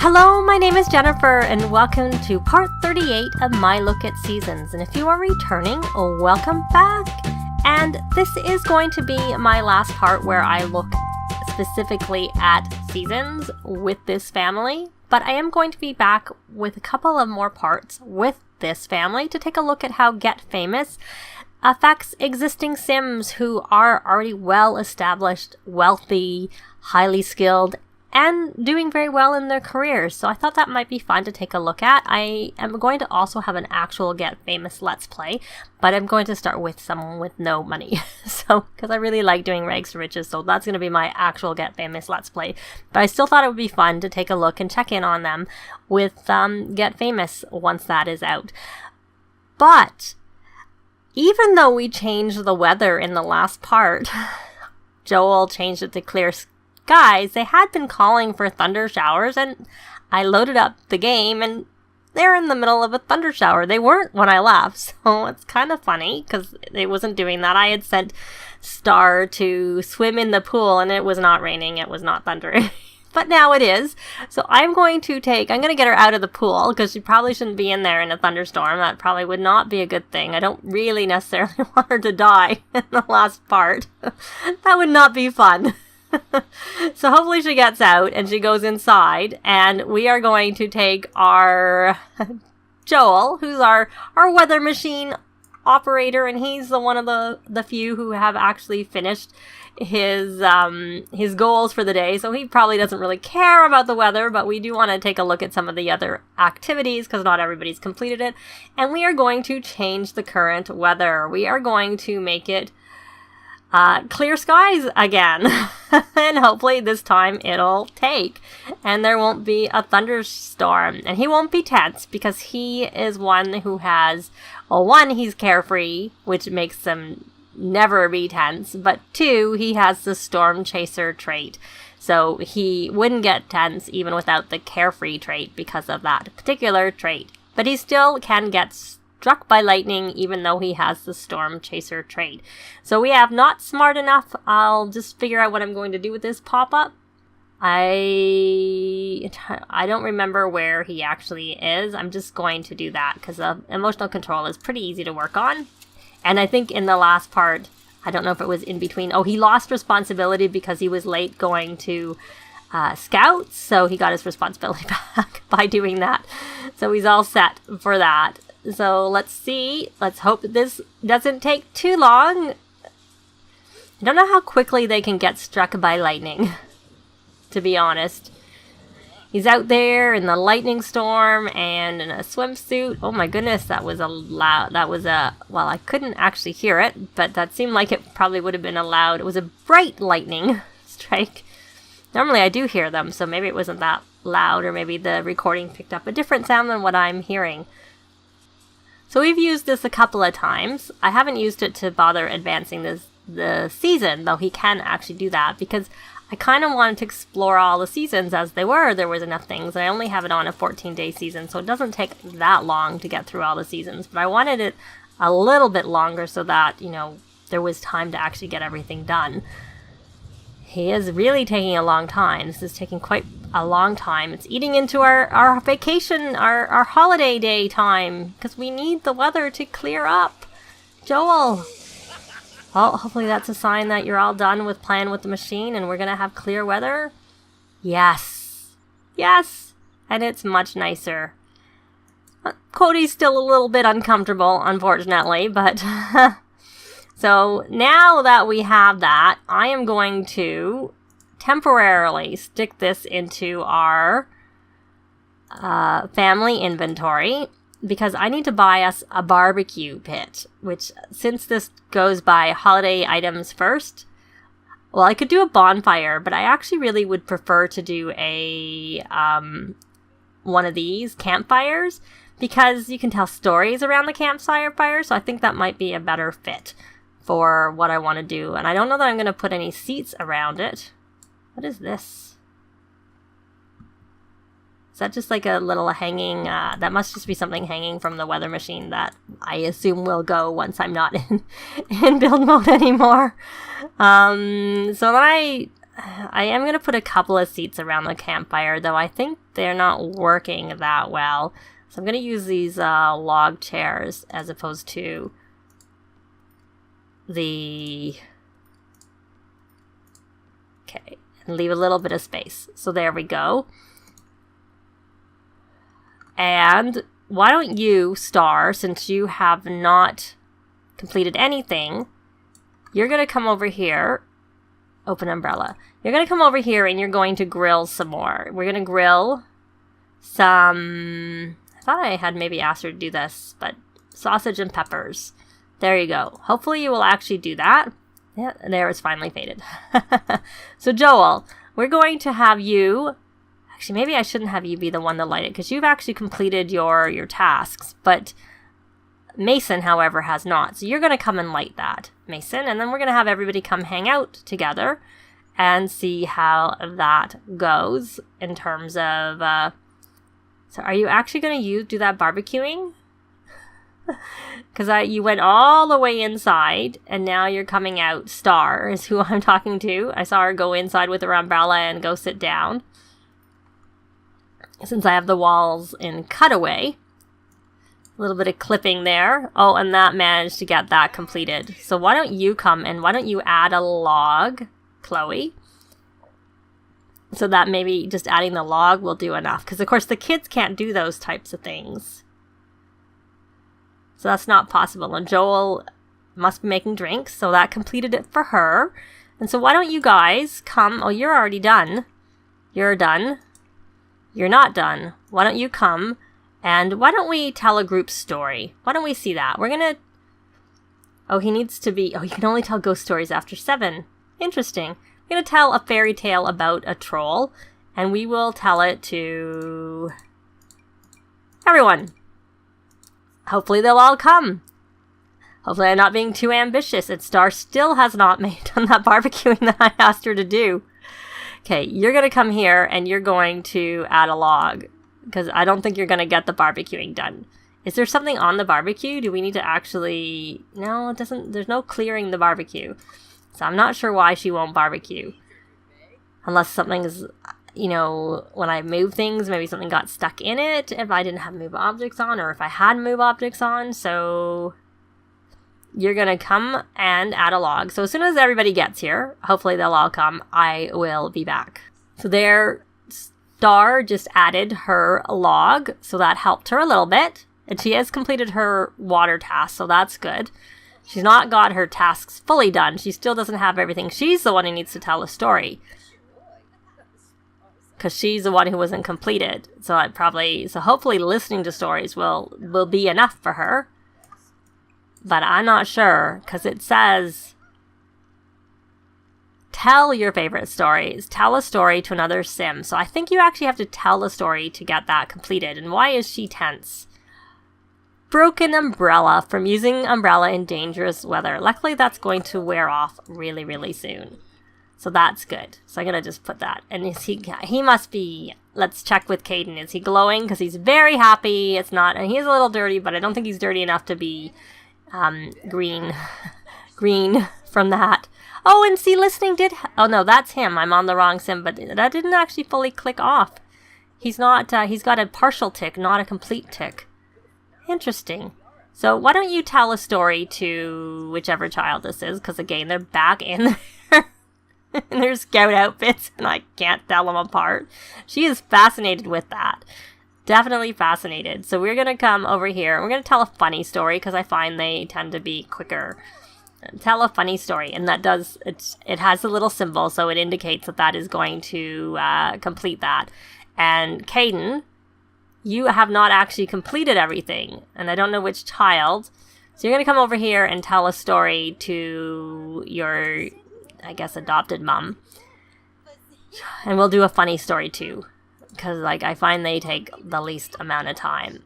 Hello, my name is Jennifer, and welcome to part 38 of my look at seasons. And if you are returning, welcome back. And this is going to be my last part where I look specifically at seasons with this family. But I am going to be back with a couple of more parts with this family to take a look at how Get Famous affects existing Sims who are already well established, wealthy, highly skilled, and doing very well in their careers. So I thought that might be fun to take a look at. I am going to also have an actual Get Famous Let's Play, but I'm going to start with someone with no money. So, because I really like doing rags to riches, so that's going to be my actual Get Famous Let's Play. But I still thought it would be fun to take a look and check in on them with Get Famous once that is out. But even though we changed the weather in the last part, Joel changed it to clear skies, they had been calling for thunder showers, and I loaded up the game and they're in the middle of a thunder shower. They weren't when I left, so it's kind of funny because it wasn't doing that. I had sent Star to swim in the pool and it was not raining, it was not thundering. But now it is. So I'm going to get her out of the pool because she probably shouldn't be in there in a thunderstorm. That probably would not be a good thing. I don't really necessarily want her to die in the last part. That would not be fun. So hopefully she gets out and she goes inside, and we are going to take our Joel, who's our weather machine operator, and he's one of the few who have actually finished his goals for the day. So he probably doesn't really care about the weather, but we do want to take a look at some of the other activities because not everybody's completed it. And we are going to change the current weather. We are going to make it clear skies again. And hopefully this time it'll take and there won't be a thunderstorm, and he won't be tense because he is one who has, well, one, he's carefree, which makes him never be tense, but two, he has the storm chaser trait, so he wouldn't get tense even without the carefree trait because of that particular trait, but he still can get struck by lightning even though he has the storm chaser trait. So we have not smart enough. I'll just figure out what I'm going to do with this pop-up. I don't remember where he actually is. I'm just going to do that because emotional control is pretty easy to work on. And I think in the last part, I don't know if it was in between. Oh, he lost responsibility because he was late going to Scouts. So he got his responsibility back by doing that. So he's all set for that. So let's see. Let's hope that this doesn't take too long. I don't know how quickly they can get struck by lightning, to be honest. He's out there in the lightning storm and in a swimsuit. Oh my goodness, that was well, I couldn't actually hear it, but that seemed like it probably would have been a loud, it was a bright lightning strike. Normally I do hear them, so maybe it wasn't that loud, or maybe the recording picked up a different sound than what I'm hearing. So we've used this a couple of times. I haven't used it to bother advancing the season, though he can actually do that, because I kind of wanted to explore all the seasons as they were. There was enough things. I only have it on a 14-day season, so it doesn't take that long to get through all the seasons. But I wanted it a little bit longer so that, there was time to actually get everything done. He is really taking a long time. This is taking quite a long time. It's eating into our vacation, our holiday day time, because we need the weather to clear up. Joel! Well, hopefully that's a sign that you're all done with playing with the machine and we're going to have clear weather. Yes. Yes! And it's much nicer. Cody's still a little bit uncomfortable, unfortunately, but... So now that we have that, I am going to temporarily stick this into our family inventory because I need to buy us a barbecue pit, which since this goes by holiday items first, well, I could do a bonfire, but I actually really would prefer to do a one of these campfires because you can tell stories around the campfire, so I think that might be a better fit for what I want to do. And I don't know that I'm going to put any seats around it. What is this? Is that just like a little hanging, that must just be something hanging from the weather machine that I assume will go once I'm not in build mode anymore. So then I am going to put a couple of seats around the campfire, though I think they're not working that well. So I'm going to use these log chairs as opposed to the... Okay, and leave a little bit of space. So there we go. And why don't you, Star, since you have not completed anything, you're going to come over here. Open umbrella. You're going to come over here and you're going to grill some more. We're going to grill some... I thought I had maybe asked her to do this, but sausage and peppers. There you go. Hopefully you will actually do that. Yeah, there, it's finally faded. So Joel, we're going to have you... Actually, maybe I shouldn't have you be the one to light it, because you've actually completed your tasks, but Mason, however, has not. So you're going to come and light that, Mason, and then we're going to have everybody come hang out together and see how that goes in terms of... So are you actually going to do that barbecuing? Because you went all the way inside, and now you're coming out. Star is who I'm talking to. I saw her go inside with her umbrella and go sit down. Since I have the walls in cutaway. A little bit of clipping there. Oh, and that managed to get that completed. So why don't you come and why don't you add a log, Chloe? So that maybe just adding the log will do enough. Because, of course, the kids can't do those types of things. So that's not possible. And Joel must be making drinks. So that completed it for her. And so why don't you guys come... Oh, you're already done. You're done. You're not done. Why don't you come... And why don't we tell a group story? Why don't we see that? We're going to... Oh, he needs to be... Oh, you can only tell ghost stories after 7. Interesting. We're going to tell a fairy tale about a troll. And we will tell it to... everyone. Hopefully they'll all come. Hopefully I'm not being too ambitious. And Star still has not done that barbecuing that I asked her to do. Okay, you're going to come here and you're going to add a log. Because I don't think you're going to get the barbecuing done. Is there something on the barbecue? Do we need to actually... No, it doesn't... There's no clearing the barbecue. So I'm not sure why she won't barbecue. Unless something is... You know, when I move things, maybe something got stuck in it. If I didn't have move objects on. Or if I had move objects on. So... You're going to come and add a log. So as soon as everybody gets here, hopefully they'll all come, I will be back. So there... Star just added her log, so that helped her a little bit. And she has completed her water task, so that's good. She's not got her tasks fully done. She still doesn't have everything. She's the one who needs to tell a story. Because she's the one who wasn't completed. So hopefully listening to stories will be enough for her. But I'm not sure, because it says... Tell your favorite stories. Tell a story to another sim. So I think you actually have to tell a story to get that completed. And why is she tense? Broken umbrella from using umbrella in dangerous weather. Luckily, that's going to wear off really, really soon. So that's good. So I'm going to just put that. And he must be... Let's check with Caden. Is he glowing? Because he's very happy. It's not... And he's a little dirty, but I don't think he's dirty enough to be green. Green from that. Oh, and see, listening did... Oh, no, that's him. I'm on the wrong sim, but that didn't actually fully click off. He's not... he's got a partial tick, not a complete tick. Interesting. So why don't you tell a story to whichever child this is, because, again, they're back in their scout outfits, and I can't tell them apart. She is fascinated with that. Definitely fascinated. So we're going to come over here. We're going to tell a funny story, because I find they tend to be quicker. Tell a funny story, and that does, it has a little symbol, so it indicates that is going to complete that. And Caden, you have not actually completed everything, and I don't know which child, so you're going to come over here and tell a story to your, I guess, adopted mom. And we'll do a funny story too, because I find they take the least amount of time.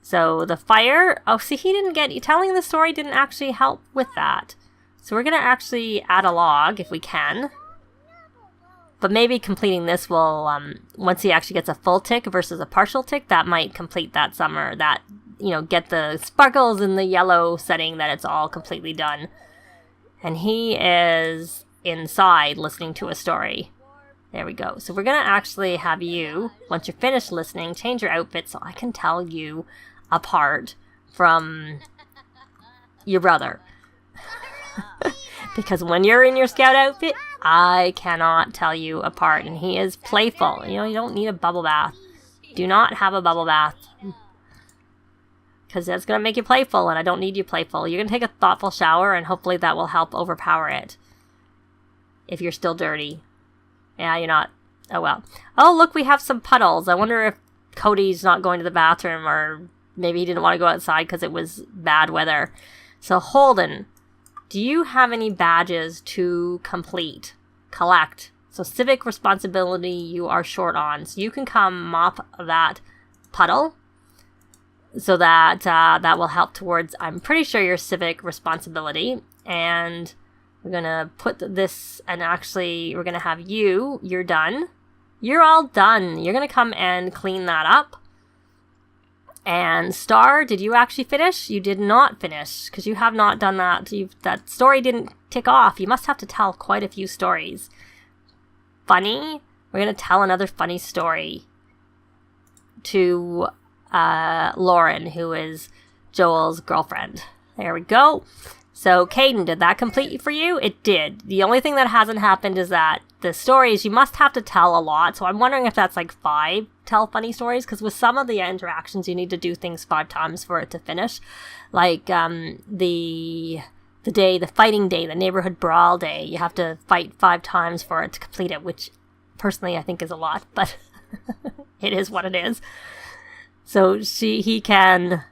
So the fire, oh, see, telling the story didn't actually help with that. So we're going to actually add a log if we can. But maybe completing this will, once he actually gets a full tick versus a partial tick, that might complete that summer. That, get the sparkles in the yellow setting that it's all completely done. And he is inside listening to a story. There we go. So we're going to actually have you, once you're finished listening, change your outfit so I can tell you apart from your brother. Because when you're in your scout outfit, I cannot tell you apart. And he is playful. You know, you don't need a bubble bath. Do not have a bubble bath. Because that's going to make you playful, and I don't need you playful. You're going to take a thoughtful shower, and hopefully that will help overpower it. If you're still dirty. Yeah, you're not. Oh, well. Oh, look, we have some puddles. I wonder if Cody's not going to the bathroom, or maybe he didn't want to go outside because it was bad weather. So, Holden, do you have any badges to collect? So, civic responsibility you are short on. So, you can come mop that puddle. So that that will help towards, I'm pretty sure, your civic responsibility. And we're going to put this, and actually we're going to have you're done. You're all done. You're going to come and clean that up. And Star, did you actually finish? You did not finish, because you have not done that. That story didn't tick off. You must have to tell quite a few stories. Funny? We're going to tell another funny story to Lauren, who is Joel's girlfriend. There we go. So, Caden, did that complete for you? It did. The only thing that hasn't happened is that the stories, you must have to tell a lot. So I'm wondering if that's like 5 tell funny stories, because with some of the interactions, you need to do things 5 times for it to finish. Like the fighting day, the neighborhood brawl day, you have to fight 5 times for it to complete it, which personally I think is a lot, but it is what it is. So he can,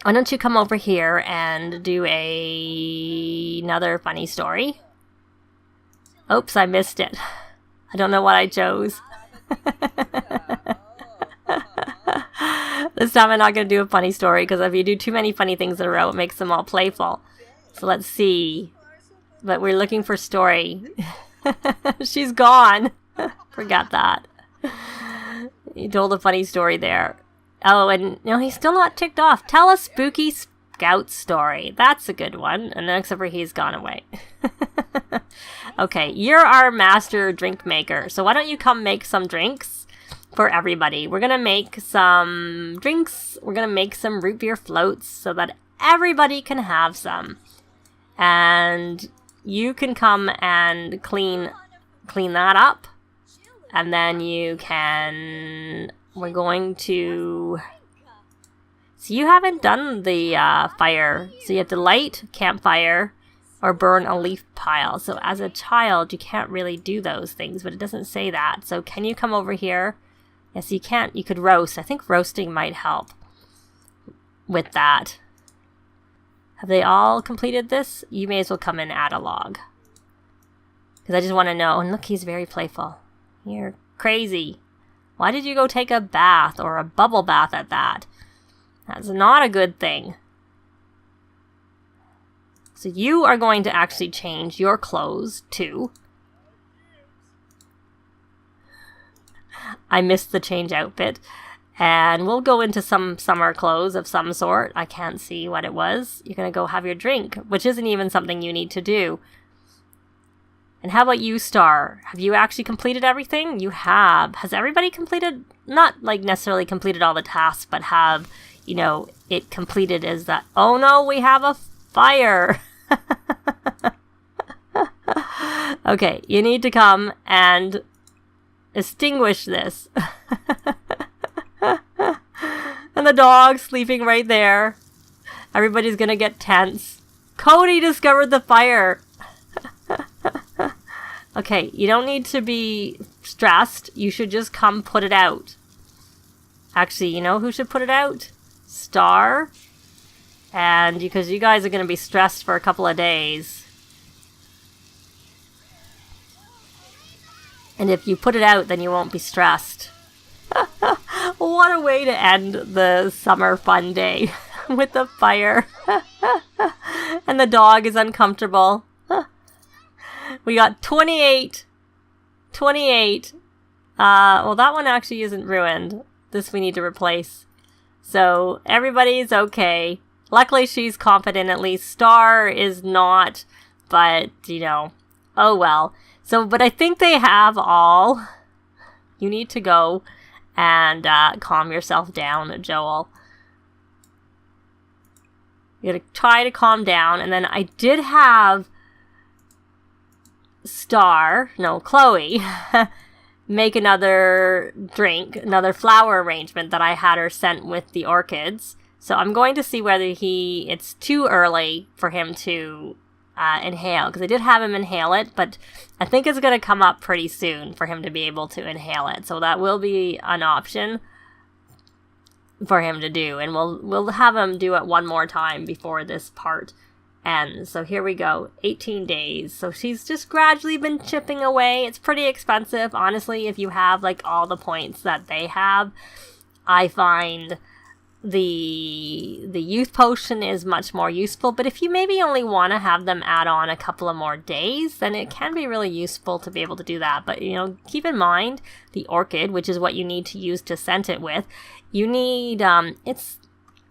why don't you come over here and do another funny story? Oops, I missed it. I don't know what I chose. This time I'm not going to do a funny story, because if you do too many funny things in a row, it makes them all playful. So let's see. But we're looking for story. She's gone. Forget that. He told a funny story there. Oh, and no, he's still not ticked off. Tell a spooky scout story. That's a good one. And except for he's gone away. Okay, you're our master drink maker. So why don't you come make some drinks for everybody? We're going to make some drinks. We're going to make some root beer floats so that everybody can have some. And you can come and clean that up. And then you can, we're going to, so you haven't done the fire. So you have to light campfire or burn a leaf pile. So as a child, you can't really do those things, but it doesn't say that. So can you come over here? Yes, you can't. You could roast. I think roasting might help with that. Have they all completed this? You may as well come and add a log. Because I just want to know. And look, he's very playful. You're crazy. Why did you go take a bath or a bubble bath at that? That's not a good thing. So you are going to actually change your clothes too. I missed the change outfit. And we'll go into some summer clothes of some sort. I can't see what it was. You're going to go have your drink, which isn't even something you need to do. And how about you, Star? Have you actually completed everything? You have. Has everybody completed? Not like necessarily completed all the tasks, but have, you know, it completed as that. Oh no, we have a fire. Okay, you need to come and extinguish this. And the dog's sleeping right there. Everybody's gonna get tense. Cody discovered the fire. Okay, you don't need to be stressed. You should just come put it out. Actually, you know who should put it out? Star. And because you guys are going to be stressed for a couple of days. And if you put it out, then you won't be stressed. What a way to end the summer fun day with the fire. And the dog is uncomfortable. We got 28. 28. Well, that one actually isn't ruined. This we need to replace. So everybody's okay. Luckily, she's confident at least. Star is not, but, oh well. So, but I think they have all. You need to go and calm yourself down, Joel. You gotta try to calm down. And then I did have Chloe, make another drink, another flower arrangement that I had her sent with the orchids. So I'm going to see whether it's too early for him to inhale, because I did have him inhale it, but I think it's going to come up pretty soon for him to be able to inhale it. So that will be an option for him to do, and we'll have him do it one more time before this part ends. So here we go, 18 days. So she's just gradually been chipping away. It's pretty expensive, honestly. If you have like all the points that they have, I find the youth potion is much more useful. But if you maybe only want to have them add on a couple of more days, then it can be really useful to be able to do that. But keep in mind the orchid, which is what you need to use to scent it with. You need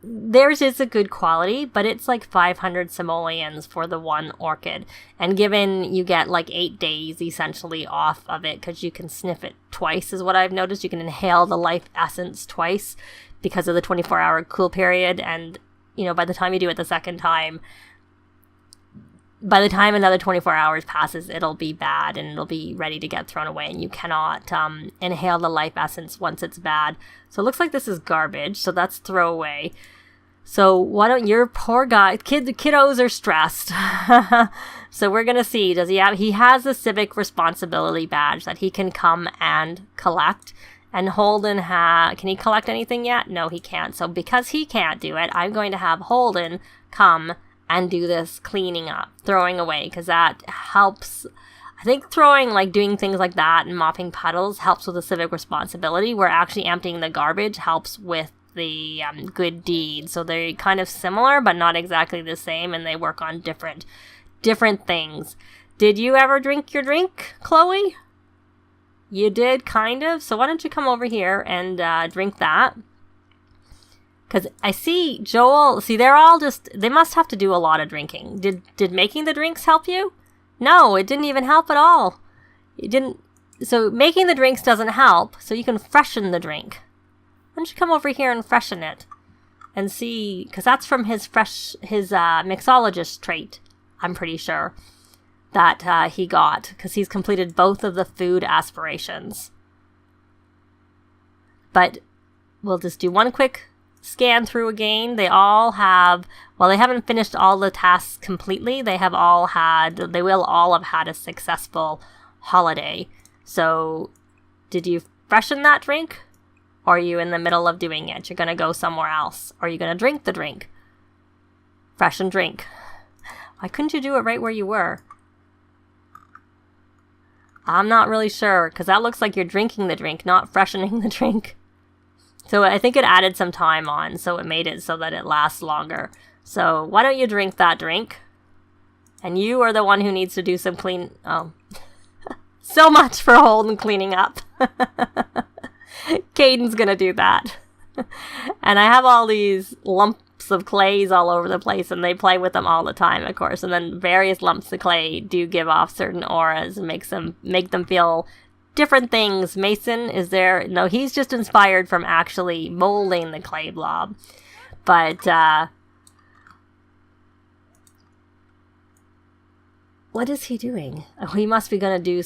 theirs is a good quality, but it's like 500 simoleons for the one orchid. And given you get like 8 days essentially off of it, because you can sniff it twice is what I've noticed. You can inhale the life essence twice because of the 24-hour cool period. And, by the time you do it the second time, by the time another 24 hours passes, it'll be bad and it'll be ready to get thrown away. And you cannot inhale the life essence once it's bad. So it looks like this is garbage. So that's throwaway. So why don't your poor guy, the kiddos are stressed. So we're going to see, he has a civic responsibility badge that he can come and collect. And Holden can he collect anything yet? No, he can't. So because he can't do it, I'm going to have Holden come and do this cleaning up, throwing away, because that helps. I think doing things like that and mopping puddles helps with the civic responsibility, where actually emptying the garbage helps with the good deed. So they're kind of similar, but not exactly the same, and they work on different things. Did you ever drink your drink, Chloe? You did, kind of. So why don't you come over here and drink that? Because I see Joel, they're all they must have to do a lot of drinking. Did making the drinks help you? No, it didn't even help at all. It didn't. So making the drinks doesn't help, so you can freshen the drink. Why don't you come over here and freshen it? And see, because that's from his mixologist trait, I'm pretty sure, that he got, because he's completed both of the food aspirations. But we'll just do one quick scan through again. They all have, they haven't finished all the tasks completely, they will all have had a successful holiday. So did you freshen that drink? Or are you in the middle of doing it? You're going to go somewhere else. Or are you going to drink the drink? Fresh and drink. Why couldn't you do it right where you were? I'm not really sure, because that looks like you're drinking the drink, not freshening the drink. So I think it added some time on, so it made it so that it lasts longer. So why don't you drink that drink? And you are the one who needs to do some clean... Oh. So much for Holden cleaning up. Caden's gonna do that. And I have all these lumps of clays all over the place, and they play with them all the time, of course. And then various lumps of clay do give off certain auras and make them feel different things. Mason is there? No, he's just inspired from actually molding the clay blob. But what is he doing? Oh, he must be going to do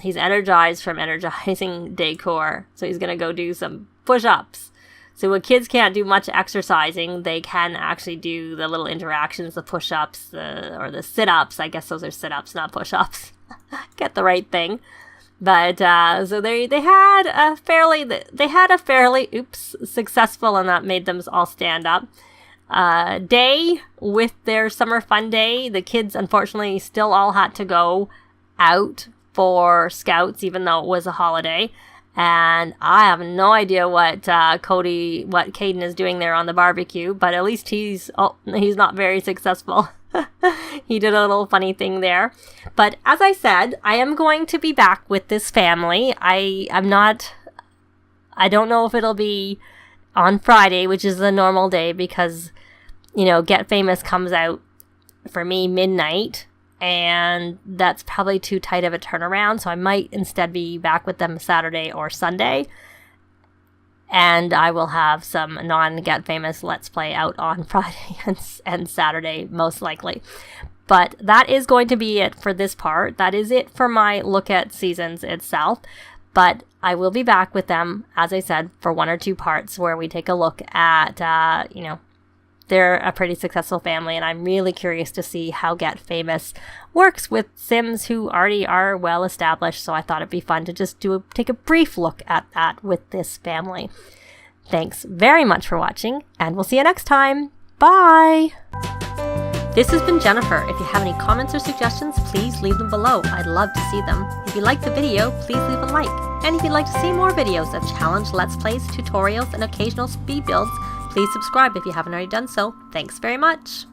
he's energized from energizing decor. So he's going to go do some push-ups. So when kids can't do much exercising, they can actually do the little interactions, the push-ups, or the sit-ups. I guess those are sit-ups, not push-ups. Get the right thing. But so they had a fairly successful, and that made them all stand up. Day with their summer fun day. The kids unfortunately still all had to go out for scouts, even though it was a holiday. And I have no idea what Caden is doing there on the barbecue, but at least he's not very successful. He did a little funny thing there. But as I said, I am going to be back with this family. I don't know if it'll be on Friday, which is the normal day, because Get Famous comes out for me midnight, and that's probably too tight of a turnaround, so I might instead be back with them Saturday or Sunday, and I will have some non-Get Famous Let's Play out on Friday and Saturday, most likely. But that is going to be it for this part. That is it for my look at seasons itself. But I will be back with them, as I said, for 1 or 2 parts where we take a look at, they're a pretty successful family, and I'm really curious to see how Get Famous works with Sims who already are well established, so I thought it'd be fun to just take a brief look at that with this family. Thanks very much for watching, and we'll see you next time. Bye! This has been Jennifer. If you have any comments or suggestions, please leave them below. I'd love to see them. If you liked the video, please leave a like. And if you'd like to see more videos of challenge, let's plays, tutorials, and occasional speed builds, please subscribe if you haven't already done so. Thanks very much.